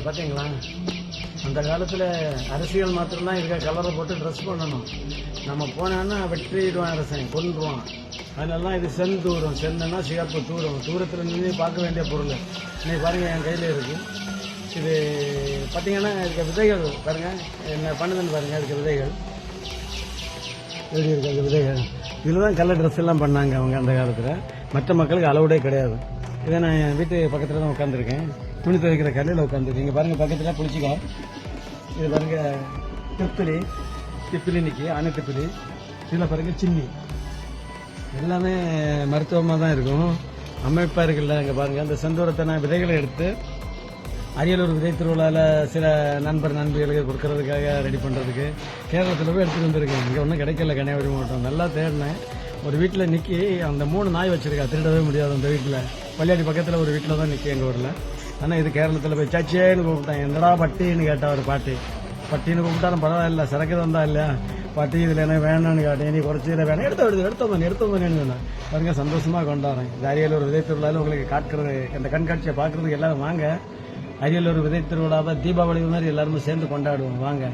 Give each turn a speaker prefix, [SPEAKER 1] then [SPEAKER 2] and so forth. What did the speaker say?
[SPEAKER 1] பார்த்தீங்களா, அந்த காலத்தில் அரசியல் மாத்திரம்தான் இருக்க கலரை போட்டு ட்ரெஸ் பண்ணணும். நம்ம போனோன்னா வெற்றிடுவான், அரசன் கொண்டுருவான். அதனாலலாம் இது செந்தூரம். சென்னா சிகப்பு தூரம். தூரத்தில் நின்று பார்க்க வேண்டிய பொருள். இன்னைக்கு பாருங்கள், என் கையில் இருக்குது. இது பார்த்தீங்கன்னா இருக்க விதைகள் பாருங்கள், என்ன பண்ணுதுன்னு பாருங்கள். இருக்க விதைகள் எப்படி இருக்கு அந்த விதைகள். இதில் தான் கலர் ட்ரெஸ் எல்லாம் பண்ணாங்க அவங்க அந்த காலத்தில். மற்ற மக்களுக்கு அளவுடே கிடையாது. இதை நான் என் வீட்டு பக்கத்தில் தான் உட்காந்துருக்கேன். துணி துவைக்கிற கல்லில் உட்காந்துருக்கேன். இங்கே பாருங்கள், பக்கத்தில் புளிச்சிக்கோ. இது பாருங்கள் திப்பிலி நிற்கி அணை திப்பிலி. இதில் பாருங்கள் சின்னி. எல்லாமே மருத்துவமாக தான் இருக்கும், அமைப்பாக இருக்குல்ல. இங்கே பாருங்கள், அந்த செந்தூரத்தை நான் விதைகளை எடுத்து அரியலூர் விதை திருவிழாவில் சில நண்பிகளுக்கு கொடுக்கறதுக்காக ரெடி பண்ணுறதுக்கு கேரளத்தில் போய் எடுத்துகிட்டு வந்திருக்கேன். இங்கே ஒன்றும் கிடைக்கல. கன்னியாகுமரி மாவட்டம் நல்லா தேடினேன். ஒரு வீட்டில் நிற்கி அந்த 3 நாய் வச்சுருக்கா, திருடவே முடியாது. அந்த வீட்டில் பள்ளியாடி பக்கத்தில் ஒரு வீட்டில் தான் நிற்கி எங்கள் ஊரில். ஆனால் இது கேரளத்தில் போய் சச்சேன்னு கூப்பிட்டேன். என்னடா பட்டின்னு கேட்டால் ஒரு பாட்டி. பட்டின்னு கூப்பிட்டாலும் பரவாயில்ல, சரக்கு தந்தா இல்லையா பாட்டி, இதில் என்ன வேணும்னு கேட்டேன். நீ குறைச்சியில் வேணும், எடுத்தோம் பாருங்க, சந்தோஷமாக கொண்டாடுறேன். இது அரியலூர் விதை திருவிழாவில் உங்களுக்கு காட்டுறது, அந்த கண்காட்சியை பார்க்குறதுக்கு எல்லாரும் வாங்க. அரியலூர் விதை திருவிழாவை தீபாவளி மாதிரி எல்லாருமே சேர்ந்து கொண்டாடுவோம், வாங்க.